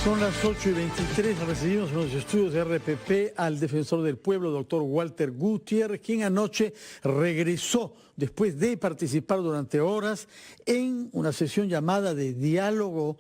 Son las 8:23, recibimos en los estudios de RPP al defensor del pueblo, doctor Walter Gutiérrez, quien anoche regresó después de participar durante horas en una sesión llamada de diálogo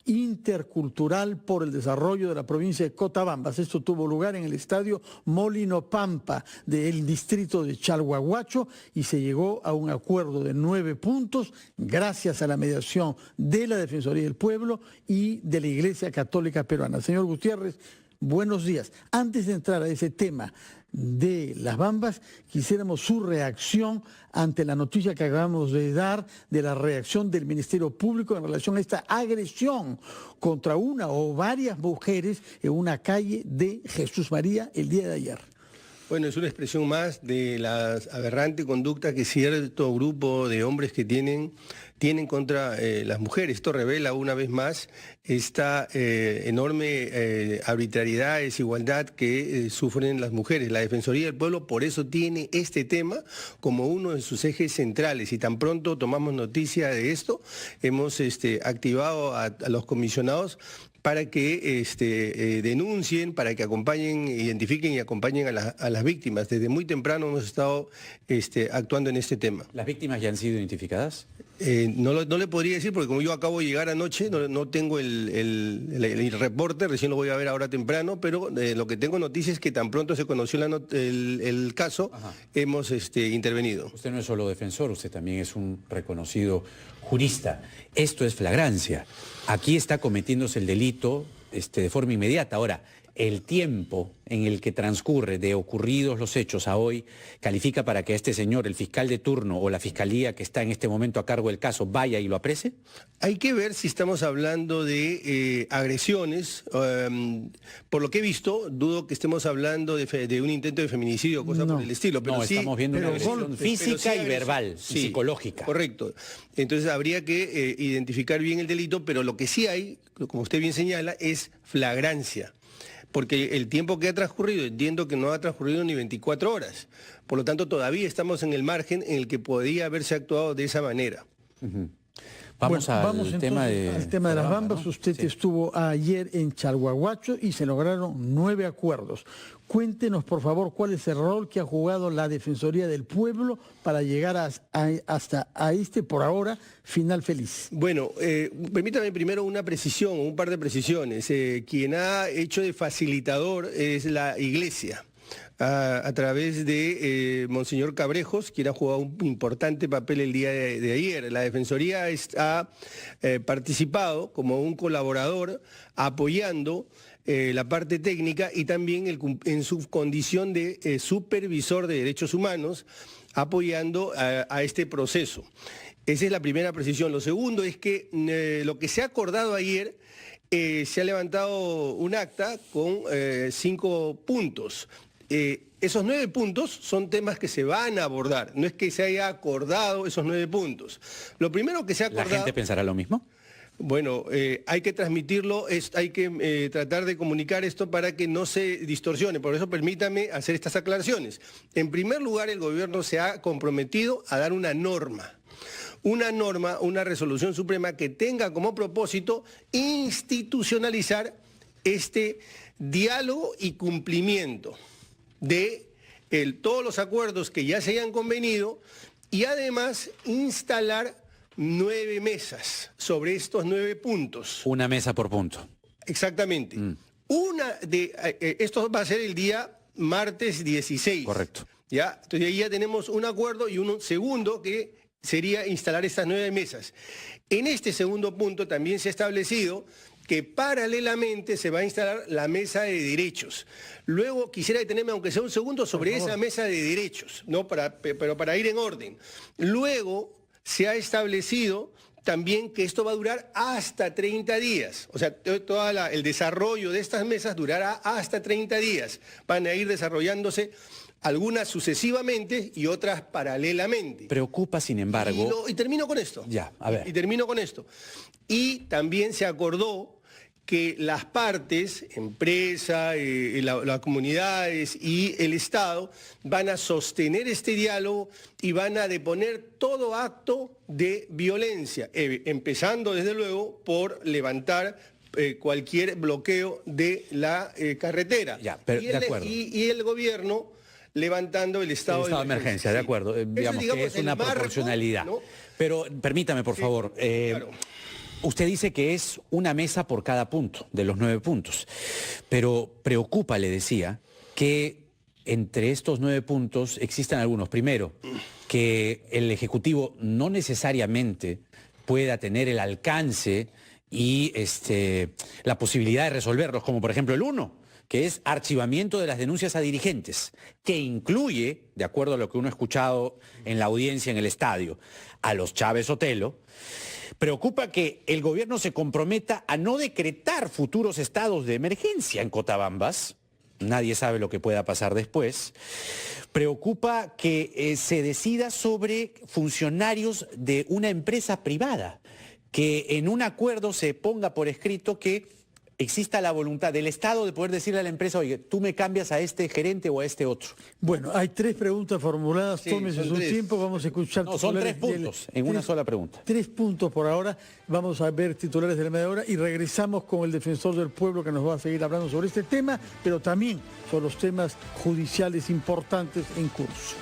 intercultural por el desarrollo de la provincia de Cotabambas. Esto tuvo lugar en el estadio Molino Pampa del distrito de Chalhuahuacho y se llegó a un acuerdo de 9 puntos gracias a la mediación de la Defensoría del Pueblo y de la Iglesia Católica Peruana. Señor Gutiérrez, buenos días. Antes de entrar a ese tema de las Bambas, quisiéramos su reacción ante la noticia que acabamos de dar de la reacción del Ministerio Público en relación a esta agresión contra una o varias mujeres en una calle de Jesús María el día de ayer. Bueno, es una expresión más de la aberrante conducta que cierto grupo de hombres que tienen contra las mujeres. Esto revela una vez más esta enorme arbitrariedad, desigualdad que sufren las mujeres. La Defensoría del Pueblo por eso tiene este tema como uno de sus ejes centrales y tan pronto tomamos noticia de esto, hemos activado a los comisionados para que denuncien, para que acompañen, identifiquen y acompañen a las víctimas. Desde muy temprano hemos estado actuando en este tema. ¿Las víctimas ya han sido identificadas? No le podría decir porque como yo acabo de llegar anoche, no tengo el reporte, recién lo voy a ver ahora temprano, pero lo que tengo noticia es que tan pronto se conoció el caso, hemos intervenido. Usted no es solo defensor, usted también es un reconocido jurista. Esto es flagrancia. Aquí está cometiéndose el delito de forma inmediata. Ahora, el tiempo en el que transcurre de ocurridos los hechos a hoy califica para que este señor, el fiscal de turno o la fiscalía que está en este momento a cargo del caso, vaya y lo aprese. Hay que ver si estamos hablando de agresiones. Por lo que he visto, dudo que estemos hablando de un intento de feminicidio o cosa por el estilo. Pero no, sí, estamos viendo una agresión física y verbal, sí, y psicológica. Correcto. Entonces habría que identificar bien el delito, pero lo que sí hay, como usted bien señala, es flagrancia. Porque el tiempo que ha transcurrido, entiendo que no ha transcurrido ni 24 horas. Por lo tanto, todavía estamos en el margen en el que podría haberse actuado de esa manera. Vamos al tema de las Bambas, ¿no? Usted estuvo ayer en Chalhuahuacho y se lograron 9 acuerdos. Cuéntenos, por favor, cuál es el rol que ha jugado la Defensoría del Pueblo para llegar hasta por ahora, final feliz. Bueno, permítame primero una precisión, un par de precisiones. Quien ha hecho de facilitador es la Iglesia. A través de Monseñor Cabrejos, quien ha jugado un importante papel el día de ayer. La Defensoría ha participado como un colaborador apoyando la parte técnica y también en su condición de supervisor de derechos humanos, apoyando a este proceso. Esa es la primera precisión. Lo segundo es que lo que se ha acordado ayer, se ha levantado un acta con 5 puntos. Esos 9 puntos son temas que se van a abordar, no es que se haya acordado esos 9 puntos. Lo primero que se ha acordado... ¿La gente pensará lo mismo? Bueno, hay que transmitirlo, hay que tratar de comunicar esto para que no se distorsione. Por eso permítame hacer estas aclaraciones. En primer lugar, el gobierno se ha comprometido a dar una norma, una resolución suprema que tenga como propósito institucionalizar este diálogo y cumplimiento de todos los acuerdos que ya se hayan convenido y además instalar 9 mesas sobre estos 9 puntos. Una mesa por punto. Exactamente. Esto va a ser el día martes 16. Correcto. ¿Ya? Entonces ahí ya tenemos un acuerdo y un segundo que sería instalar estas 9 mesas. En este segundo punto también se ha establecido que paralelamente se va a instalar la mesa de derechos. Luego quisiera detenerme, aunque sea un segundo, sobre esa mesa de derechos, ¿no? Pero para ir en orden. Luego se ha establecido también que esto va a durar hasta 30 días. O sea, todo el desarrollo de estas mesas durará hasta 30 días. Van a ir desarrollándose algunas sucesivamente y otras paralelamente. Preocupa, sin embargo... Y termino con esto. Ya, a ver. Y termino con esto. Y también se acordó que las partes, empresa, las comunidades y el Estado van a sostener este diálogo y van a deponer todo acto de violencia, empezando desde luego por levantar cualquier bloqueo de la carretera. Ya, pero, de acuerdo. Y el gobierno levantando el estado de emergencia, de acuerdo. Sí. Digamos que es una proporcionalidad. ¿No? Pero permítame, por favor. Claro. Usted dice que es una mesa por cada punto, de los 9 puntos. Pero preocupa, le decía, que entre estos 9 puntos existan algunos. Primero, que el Ejecutivo no necesariamente pueda tener el alcance y la posibilidad de resolverlos, como por ejemplo el 1, que es archivamiento de las denuncias a dirigentes, que incluye, de acuerdo a lo que uno ha escuchado en la audiencia en el estadio, a los Chávez Sotelo. Preocupa que el gobierno se comprometa a no decretar futuros estados de emergencia en Cotabambas. Nadie sabe lo que pueda pasar después. Preocupa que se decida sobre funcionarios de una empresa privada, que en un acuerdo se ponga por escrito que exista la voluntad del Estado de poder decirle a la empresa, oye, tú me cambias a este gerente o a este otro. Bueno, hay 3 preguntas formuladas, sí, tómese su tiempo, vamos a escuchar... No, son 3 puntos en una sola pregunta. 3 puntos por ahora, vamos a ver titulares de la media hora y regresamos con el defensor del pueblo que nos va a seguir hablando sobre este tema, pero también sobre los temas judiciales importantes en curso.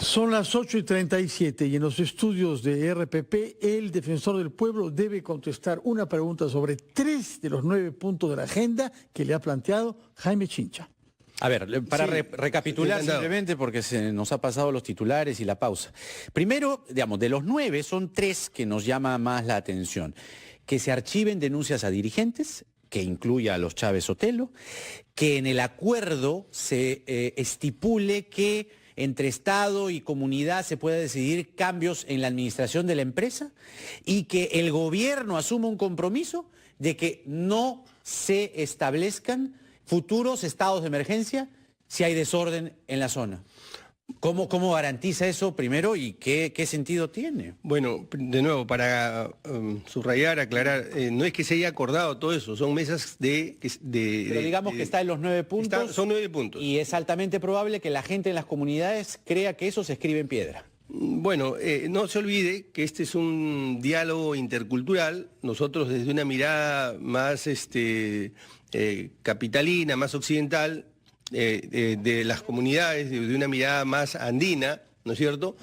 Son las 8:37 y en los estudios de RPP, el defensor del pueblo debe contestar una pregunta sobre 3 de los 9 puntos de la agenda que le ha planteado Jaime Chincha. A ver, para recapitular simplemente, porque se nos ha pasado los titulares y la pausa. Primero, digamos, de los 9 son 3 que nos llama más la atención. Que se archiven denuncias a dirigentes, que incluya a los Chávez Sotelo, que en el acuerdo se estipule que entre Estado y comunidad se pueda decidir cambios en la administración de la empresa y que el gobierno asuma un compromiso de que no se establezcan futuros estados de emergencia si hay desorden en la zona. ¿Cómo garantiza eso primero y qué sentido tiene? Bueno, de nuevo, para subrayar, aclarar, no es que se haya acordado todo eso, son mesas Pero digamos que está en los 9 puntos. Son 9 puntos. Y es altamente probable que la gente en las comunidades crea que eso se escribe en piedra. Bueno, no se olvide que este es un diálogo intercultural. Nosotros desde una mirada más capitalina, más occidental, de las comunidades, de una mirada más andina, ¿no es cierto?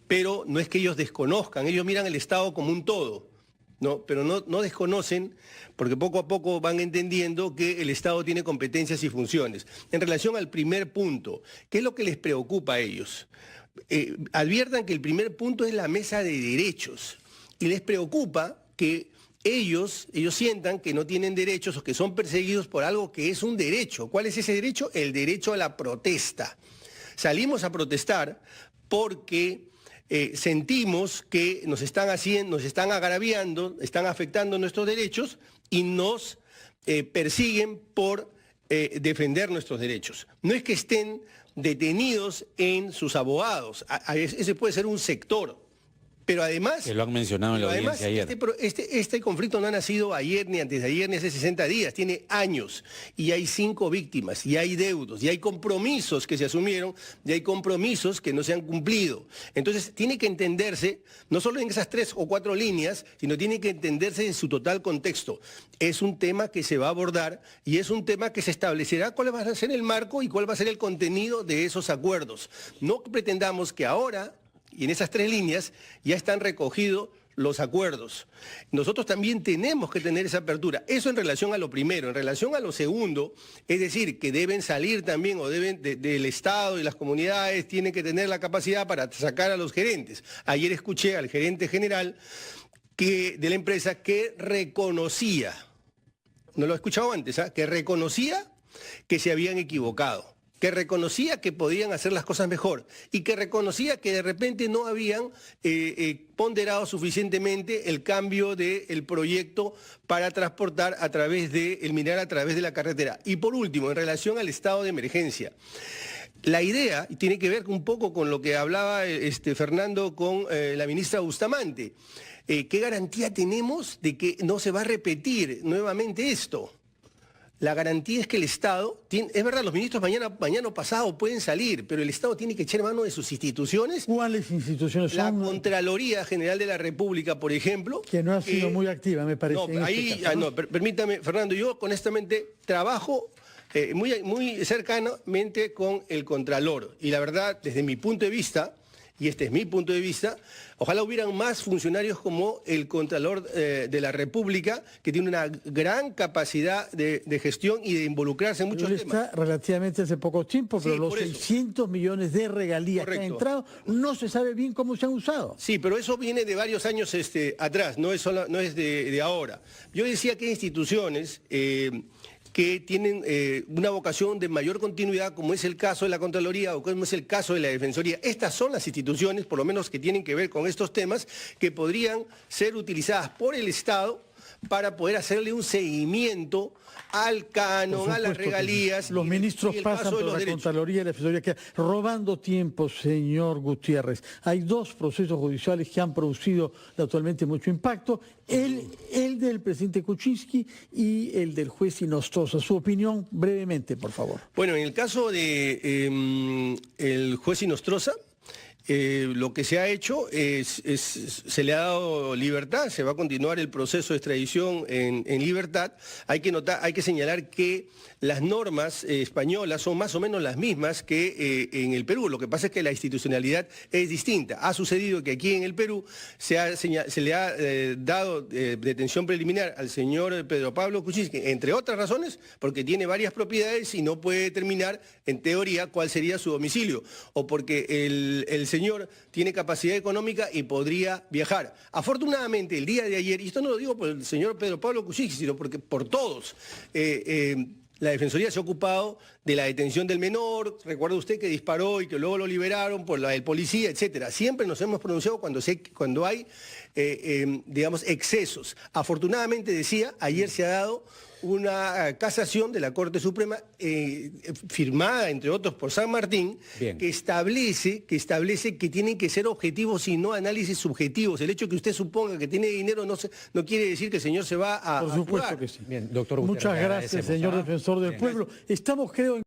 Pero no es que ellos desconozcan, ellos miran el Estado como un todo, ¿no? Pero no desconocen, porque poco a poco van entendiendo que el Estado tiene competencias y funciones. En relación al primer punto, ¿qué es lo que les preocupa a ellos? Adviertan que el primer punto es la mesa de derechos y les preocupa que ellos sientan que no tienen derechos o que son perseguidos por algo que es un derecho. ¿Cuál es ese derecho? El derecho a la protesta. Salimos a protestar porque sentimos que nos están agraviando, están afectando nuestros derechos y nos persiguen por defender nuestros derechos. No es que estén detenidos en sus abogados, ese puede ser un sector. Pero además... Que lo han mencionado en la audiencia ayer. Este conflicto no ha nacido ayer, ni antes de ayer, ni hace 60 días. Tiene años. Y hay 5 víctimas, y hay deudos, y hay compromisos que se asumieron, y hay compromisos que no se han cumplido. Entonces, tiene que entenderse, no solo en esas 3 o 4 líneas, sino tiene que entenderse en su total contexto. Es un tema que se va a abordar, y es un tema que se establecerá cuál va a ser el marco y cuál va a ser el contenido de esos acuerdos. No pretendamos que ahora... Y en esas 3 líneas ya están recogidos los acuerdos. Nosotros también tenemos que tener esa apertura. Eso en relación a lo primero. En relación a lo segundo, es decir, que deben salir también o deben del Estado y las comunidades tienen que tener la capacidad para sacar a los gerentes. Ayer escuché al gerente general de la empresa que reconocía, no lo he escuchado antes, que reconocía que se habían equivocado, que reconocía que podían hacer las cosas mejor y que reconocía que de repente no habían ponderado suficientemente el cambio del proyecto para transportar el mineral a través de la carretera. Y por último, en relación al estado de emergencia, la idea tiene que ver un poco con lo que hablaba Fernando con la ministra Bustamante. ¿Qué garantía tenemos de que no se va a repetir nuevamente esto? La garantía es que el Estado, es verdad, los ministros mañana o pasado pueden salir, pero el Estado tiene que echar mano de sus instituciones. ¿Cuáles instituciones La son? Contraloría General de la República, por ejemplo. Que no ha sido muy activa, me parece. No, permítame, Fernando, yo honestamente trabajo muy cercanamente con el Contralor. Y la verdad, desde mi punto de vista, y este es mi punto de vista, ojalá hubieran más funcionarios como el Contralor de la República, que tiene una gran capacidad de gestión y de involucrarse en muchos Él temas. está relativamente hace poco tiempo, pero Sí, los por eso. 600 millones de regalías que han Correcto. entrado no se sabe bien cómo se han usado. Sí, pero eso viene de varios años atrás, no es de ahora. Yo decía que hay instituciones que tienen una vocación de mayor continuidad, como es el caso de la Contraloría o como es el caso de la Defensoría. Estas son las instituciones, por lo menos que tienen que ver con estos temas, que podrían ser utilizadas por el Estado para poder hacerle un seguimiento al canon, a las regalías. Los ministros y el pasan caso de por los la derechos. Contraloría y la Defensoría, que robando tiempo, señor Gutiérrez. Hay dos procesos judiciales que han producido actualmente mucho impacto. El del presidente Kuczynski y el del juez Inostroza. Su opinión, brevemente, por favor. Bueno, en el caso de el juez Inostroza, lo que se ha hecho se le ha dado libertad, se va a continuar el proceso de extradición en libertad. Hay que señalar que las normas españolas son más o menos las mismas que en el Perú. Lo que pasa es que la institucionalidad es distinta. Ha sucedido que aquí en el Perú se le ha dado detención preliminar al señor Pedro Pablo Kuczynski, entre otras razones, porque tiene varias propiedades y no puede determinar, en teoría, cuál sería su domicilio, o porque el señor tiene capacidad económica y podría viajar. Afortunadamente, el día de ayer, y esto no lo digo por el señor Pedro Pablo Kuczynski, sino porque por todos, la Defensoría se ha ocupado de la detención del menor. Recuerda usted que disparó y que luego lo liberaron por la del policía, etcétera. Siempre nos hemos pronunciado cuando hay, digamos, excesos. Afortunadamente, decía, ayer se ha dado una casación de la Corte Suprema firmada, entre otros, por San Martín, que establece que tienen que ser objetivos y no análisis subjetivos. El hecho de que usted suponga que tiene dinero no quiere decir que el señor se va a Por supuesto jugar. que sí. Bien, doctor Gutiérrez, Muchas le gracias, agradecemos, señor ¿ah? defensor del Bien. pueblo. Estamos, creo, en